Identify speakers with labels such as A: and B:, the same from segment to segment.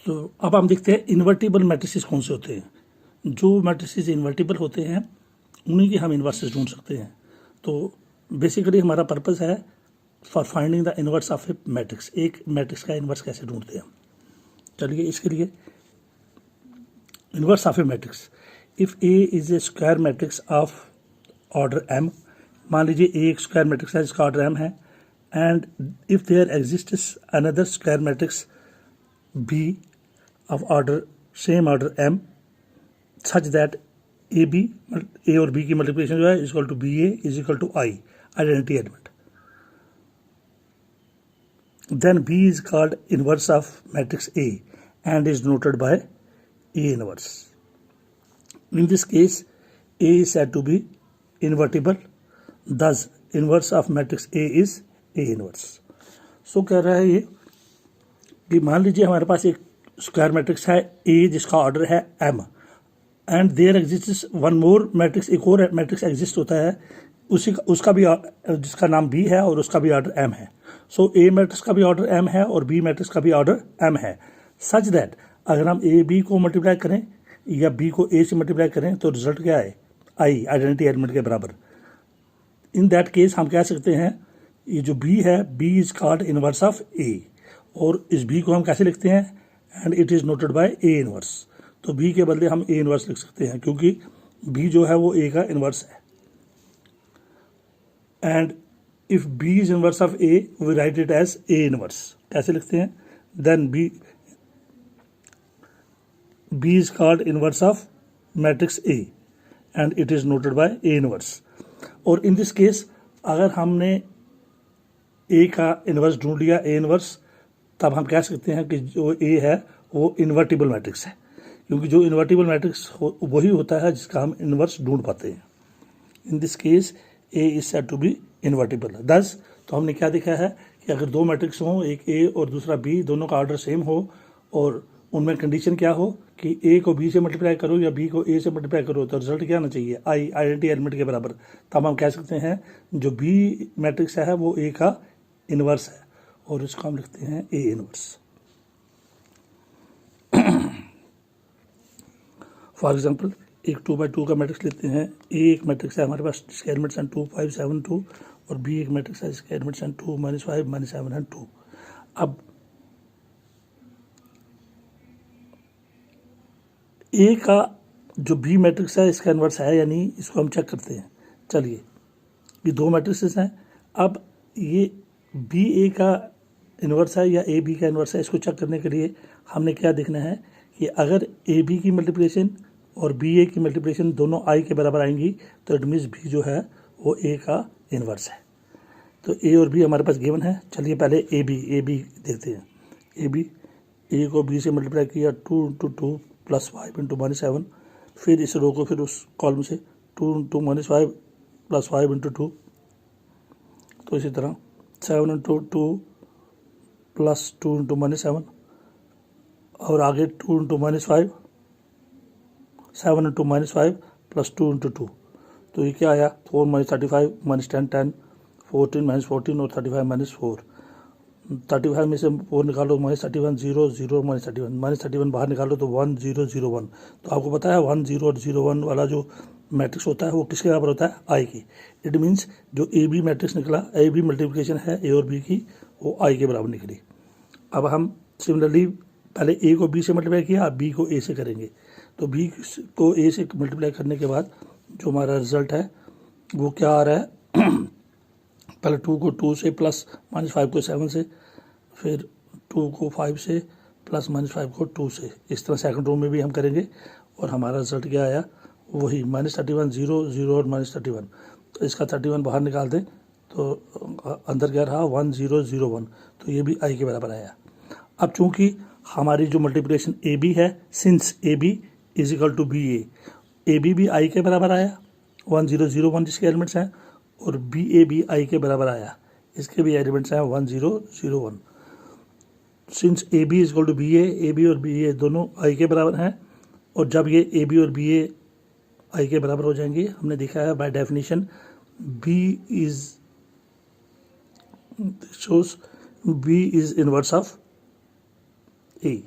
A: तो अब हम देखते हैं इन्वर्टिबल मैट्रिसेस कौन से होते हैं। जो मैट्रिसेस इन्वर्टिबल होते हैं उन्हीं के हम इन्वर्सेस ढूंढ सकते हैं। तो बेसिकली हमारा पर्पस है for finding the inverse of a matrix. एक मैट्रिक्स का इन्वर्स कैसे ढूंढते हैं। चलिए इसके लिए inverse of a matrix, if A is a square matrix of order M, मान लीजिए ए एक स्क्वायर मैट्रिक्स है जिसका ऑर्डर एम है, and if there exists another square matrix B of order same order m such that a और b की multiplication जो है is equal to B A is equal to I, identity element, then b is called inverse of matrix A and is denoted by A inverse. In this case A is said to be invertible, thus inverse of matrix A is A inverse. So कह रहा है ये कि मान लीजिए हमारे पास एक square matrix है ए जिसका ऑर्डर है M, and there exists one more matrix, एक और मैट्रिक्स एग्जिस्ट होता है उसका भी जिसका नाम बी है और उसका भी ऑर्डर एम है। सो ए मैट्रिक्स का भी ऑर्डर एम है और बी मैट्रिक्स का भी ऑर्डर एम है, सच दैट अगर हम ए बी को मल्टीप्लाई करें या बी को ए से मल्टीप्लाई करें तो रिजल्ट क्या है, आई, आइडेंटिटी एलिमेंट के बराबर। इन दैट केस हम कह सकते हैं ये जो बी है B is called inverse of A, और इस बी को हम कैसे लिखते हैं, and it is noted by A inverse. तो बी के बदले हम ए इनवर्स लिख सकते हैं क्योंकि बी जो है वो ए का इनवर्स है। And if B is inverse of A we write it as A inverse. कैसे लिखते हैं, then B is called inverse of matrix A and it is noted by A inverse. और इन दिस केस अगर हमने ए का inverse ढूंढ लिया, A inverse, तब हम कह सकते हैं कि जो ए है वो इन्वर्टिबल मैट्रिक्स है, क्योंकि जो इन्वर्टिबल मैट्रिक्स वही होता है जिसका हम इन्वर्स ढूंढ पाते हैं। In this case A is said to be invertible. दस तो हमने क्या देखा है कि अगर दो मैट्रिक्स हों, एक ए और दूसरा बी, दोनों का ऑर्डर सेम हो और उनमें कंडीशन क्या हो कि ए को बी से मल्टीप्लाई करो या बी को ए से मल्टीप्लाई करो, तो रिजल्ट क्या आना चाहिए, आई, आइडेंटिटी एलिमेंट के बराबर। तब हम कह सकते हैं जो बी मैट्रिक्स है वो ए का इन्वर्स है और इसको हम लिखते हैं ए इनवर्स। फॉर एग्जांपल एक 2x2 का मैट्रिक्स लेते हैं। ए एक मैट्रिक्स है हमारे पास जिसके एलिमेंट्स हैं 2, 5, 7, 2, और बी एक मैट्रिक्स है जिसके एलिमेंट्स हैं 2, -5, -7 एंड 2। अब ए का जो बी मैट्रिक्स है इसका इनवर्स है, यानी इसको हम चेक करते हैं। चलिए ये दो मैट्रिक्सेस हैं, अब ये बी ए का इन्वर्स है या ए बी का इन्वर्स है, इसको चेक करने के लिए हमने क्या देखना है कि अगर ए बी की मल्टीप्लिकेशन और बी ए की मल्टीप्लिकेशन दोनों आई के बराबर आएंगी तो इट मीन्स बी जो है वो ए का इन्वर्स है। तो ए और बी हमारे पास गिवन है। चलिए पहले ए बी देखते हैं। ए को बी से मल्टीप्लाई किया 2 × 2 + 5 × -7, फिर इस रो को फिर उस कॉलम से 2 × -5 + 5 × 2, तो इसी तरह 7 × 2 + 2 × -7, और आगे 2 × -5, 7 × -5 + 2 × 2, तो ये क्या आया 4 - 35 -10 10, 14 - 14 और 35 - 4। 35 में से 4 निकालो -31 0 0 -31 बाहर निकालो तो 1 0 0 1। तो आपको पता है 1 0 और 0 1 वाला जो मैट्रिक्स होता है वो किसके बराबर होता है, आई की। इट मीन्स जो ए बी मैट्रिक्स निकला, ए बी मल्टीप्लिकेशन है ए और बी की, वो आई के बराबर निकली। अब हम सिमिलरली पहले ए को बी से मल्टीप्लाई किया, अब बी को ए से करेंगे। तो बी को ए से मल्टीप्लाई करने के बाद जो हमारा रिजल्ट है वो क्या आ रहा है पहले 2 को 2 से प्लस -5 को 7 से, फिर 2 को 5 से प्लस -5 को 2 से। इस तरह सेकंड रो में भी हम करेंगे और हमारा रिजल्ट क्या आया, वही -31 0 0 और -31। तो इसका 31 बाहर निकाल दें तो अंदर क्या रहा 1 0 0 1, तो ये भी आई के बराबर आया। अब चूंकि हमारी जो मल्टीप्लिकेशन ए बी है, since A B is equal to B A B I के बराबर आया 1 0 0 1 जिसके एलिमेंट्स हैं, और बी आई के बराबर आया, इसके भी एलिमेंट्स हैं 1 0 0 1। Since A B is equal to B और बी ए दोनों आई के बराबर हैं, और जब ये ए बी और बी ए आई के बराबर हो जाएंगे, हमने देखा है by definition B is inverse of A.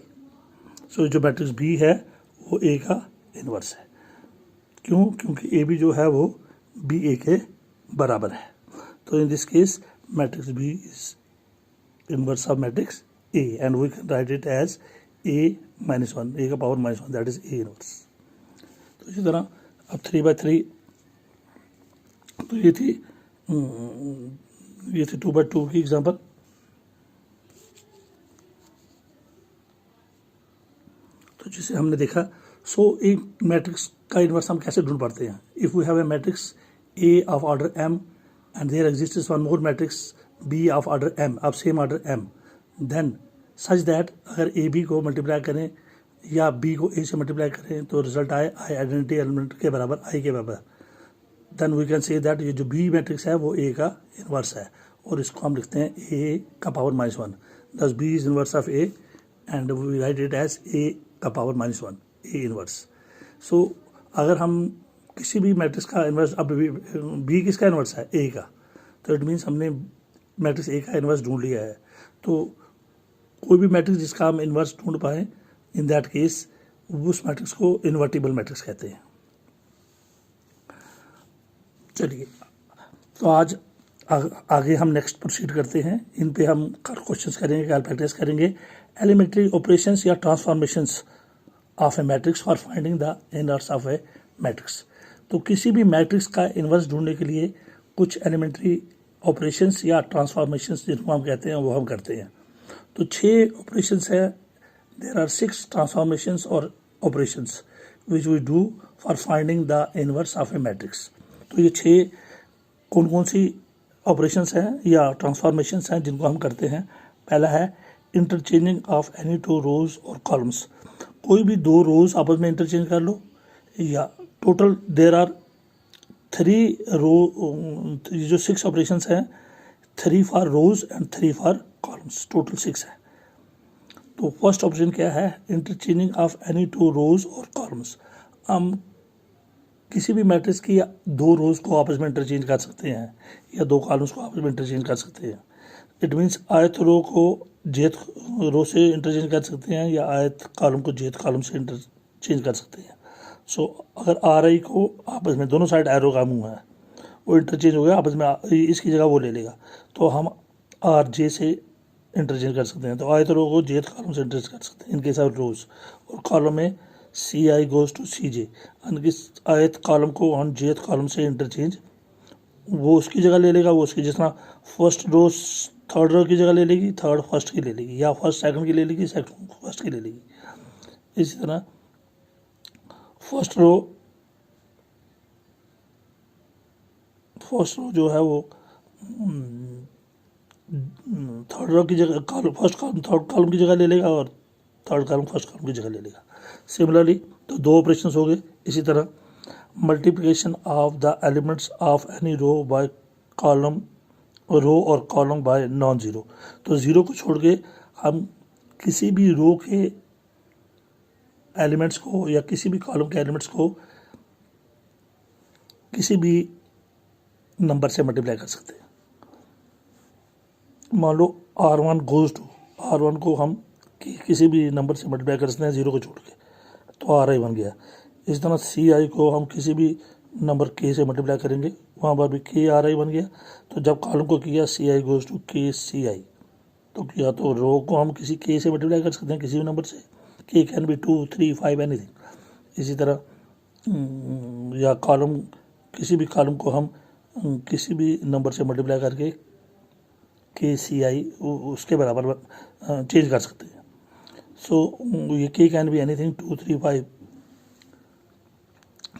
A: So जो मैट्रिक्स बी है वो ए का इन्वर्स है। क्यों? क्योंकि ए बी जो है वो बी ए के बराबर है। तो in this case matrix B is inverse of matrix A and we can write it as A minus one, A का power minus one, that is A inverse. तो इसी तरह अब 3/3, तो ये थी 2/2 की एग्जाम्पल। तो जिसे हमने देखा, सो एक मैट्रिक्स का इन्वर्स हम कैसे ढूंढ पाते हैं? If we have a matrix A of order M and there exists one more matrix B of order M of same order M, then such that अगर ए बी को मल्टीप्लाई करें या बी को ए से मल्टीप्लाई करें तो result आए आई identity element के बराबर, आई के बराबर, then we can say that ये जो बी मैट्रिक्स है वो ए का इन्वर्स है और इसको हम लिखते हैं ए का power minus one. Thus B is inverse of A and we write it as A का power minus one, A inverse. So अगर हम किसी भी मैट्रिक्स का इन्वर्स, अब बी किसका इन्वर्स है? ए का, तो इट मीन्स हमने मैट्रिक्स ए का इन्वर्स ढूंढ लिया है। तो कोई भी मैट्रिक्स जिसका हम इन्वर्स ढूंढ पाएँ, इन दैट केस उस मैट्रिक्स को इन्वर्टिबल मैट्रिक्स कहते हैं। चलिए, तो आज आगे हम नेक्स्ट प्रोसीड करते हैं। इन पे हम क्वेश्चंस करेंगे, कल प्रैक्टिस करेंगे। एलिमेंट्री ऑपरेशंस या transformations of a matrix for finding the inverse of a matrix. तो किसी भी मैट्रिक्स का इन्वर्स ढूंढने के लिए कुछ एलिमेंट्री ऑपरेशंस या ट्रांसफॉर्मेशंस जिनको हम कहते हैं वो हम करते हैं। तो 6 ऑपरेशंस है, देयर आर 6 ट्रांसफॉर्मेशंस और operations which we do for finding the inverse of a matrix. तो ये 6 कौन कौन सी ऑपरेशंस हैं या ट्रांसफॉर्मेशंस हैं जिनको हम करते हैं? पहला है इंटरचेंजिंग ऑफ एनी 2 रोज और कॉलम्स। कोई भी 2 रोज आपस में इंटरचेंज कर लो, या टोटल देयर आर 3 रो, ये जो 6 ऑपरेशंस हैं, 3 for rows and 3 for columns, total 6 है। तो फर्स्ट ऑप्शन क्या है? इंटरचेंजिंग ऑफ एनी 2 रोज और कॉलम्स। हम किसी भी मैट्रिक्स की 2 रोज को आपस में इंटरचेंज कर सकते हैं या 2 कॉलम्स को आपस में इंटरचेंज कर सकते हैं। इट मीन्स आयत रो को जेथ रो से इंटरचेंज कर सकते हैं या आयत कॉलम को जेथ कॉलम से इंटरचेंज कर सकते हैं। सो अगर आर आई को आपस में, दोनों साइड एरो का मुंह है, वो इंटरचेंज हो गया आपस में, इसकी जगह वो ले लेगा, तो हम आर जे से इंटरचेंज कर सकते हैं। तो आयत रो को जेथ कॉलम से इंटरचेंज कर सकते हैं इनके साथ रोज, और कॉलम में सी आई गोज टू सी जे, आयत कॉलम को हम जेथ कॉलम से इंटरचेंज, वो उसकी जगह ले लेगा, वो उसकी, जिस तरह फर्स्ट रो थर्ड रो की जगह ले लेगी, थर्ड फर्स्ट की ले लेगी, या फर्स्ट सेकंड की ले लेगी, सेकंड फर्स्ट की ले लेगी। इसी तरह फर्स्ट रो जो है वो थर्ड रो की जगह फर्स्ट कॉलम थर्ड कॉलम की जगह ले लेगा और थर्ड कॉलम फर्स्ट कॉलम की जगह ले लेगा। सिमिलरली तो 2 ऑपरेशंस हो गए। इसी तरह multiplication of the elements of any row by column, row और कॉलम बाय नॉन ज़ीरो। तो ज़ीरो को छोड़ के हम किसी भी रो के एलिमेंट्स को या किसी भी कॉलम के एलिमेंट्स को किसी भी नंबर से मल्टीप्लाई कर सकते हैं। मान लो R1 गोज टू, R1 को हम किसी भी नंबर से मल्टीप्लाई कर सकते हैं ज़ीरो को छोड़ के, तो आर आई बन गया। इस तरह सी आई को हम किसी भी नंबर के से मल्टीप्लाई करेंगे, वहाँ पर भी के आर आई बन गया। तो जब कॉलम को किया सी आई गोज टू के सी आई, तो किया तो रो को हम किसी के से मल्टीप्लाई कर सकते हैं किसी भी नंबर से, के कैन बी 2, 3, 5 एनीथिंग। इसी तरह या कॉलम, किसी भी कॉलम को हम किसी भी नंबर से मल्टीप्लाई करके के सी आई उसके बराबर चेंज कर सकते हैं। सो ये के कैन बी एनीथिंग 2, 3, 5।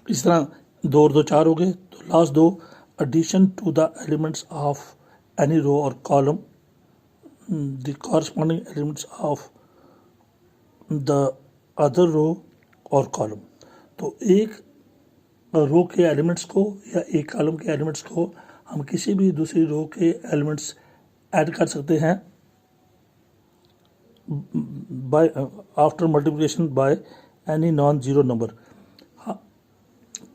A: इस तरह 2 और 2 4 हो गए। तो last 2, addition to the elements of any row or column, the corresponding elements of the other row or column। तो एक रो के एलिमेंट्स को या एक कॉलम के एलिमेंट्स को हम किसी भी दूसरी रो के एलिमेंट्स ऐड कर सकते हैं by after multiplication by any non zero number.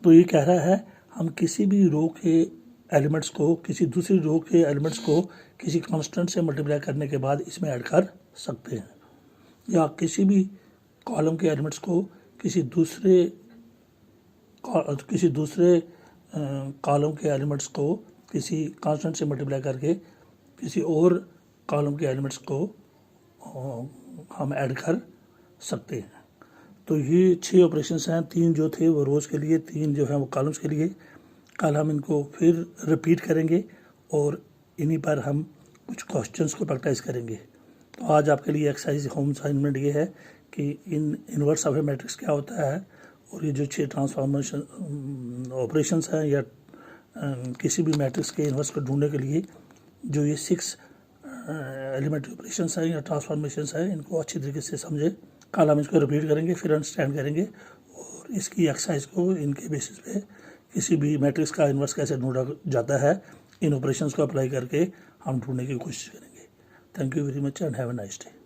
A: तो ये कह रहा है हम किसी भी रो के एलिमेंट्स को किसी दूसरी रो के एलिमेंट्स को किसी कांस्टेंट से मल्टीप्लाई करने के बाद इसमें ऐड कर सकते हैं, या किसी भी कॉलम के एलिमेंट्स को किसी दूसरे कॉलम के एलिमेंट्स को किसी कांस्टेंट से मल्टीप्लाई करके किसी और कॉलम के एलिमेंट्स को हम ऐड कर सकते हैं। तो ये 6 ऑपरेशंस हैं, 3 जो थे वो रोज़ के लिए, 3 जो हैं वो कॉलम्स के लिए। कल हम इनको फिर रिपीट करेंगे और इन्हीं पर हम कुछ क्वेश्चंस को प्रैक्टिस करेंगे। तो आज आपके लिए एक्सरसाइज होम असाइनमेंट ये है कि इनवर्स ऑफ ए मैट्रिक्स क्या होता है और ये जो 6 ट्रांसफॉर्मेशन ऑपरेशंस हैं या किसी भी मैट्रिक्स के इनवर्स को ढूंढने के लिए जो ये 6 एलिमेंट्री ऑपरेशंस हैं या ट्रांसफॉर्मेशंस हैं, इनको अच्छी तरीके से समझें। कल हम इसको रिपीट करेंगे, फिर अंडरस्टैंड करेंगे और इसकी एक्सरसाइज को इनके बेसिस पे किसी भी मैट्रिक्स का इन्वर्स कैसे ढूंढा जाता है, इन ऑपरेशंस को अप्लाई करके हम ढूंढने की कोशिश करेंगे। Thank you very much and have a nice day.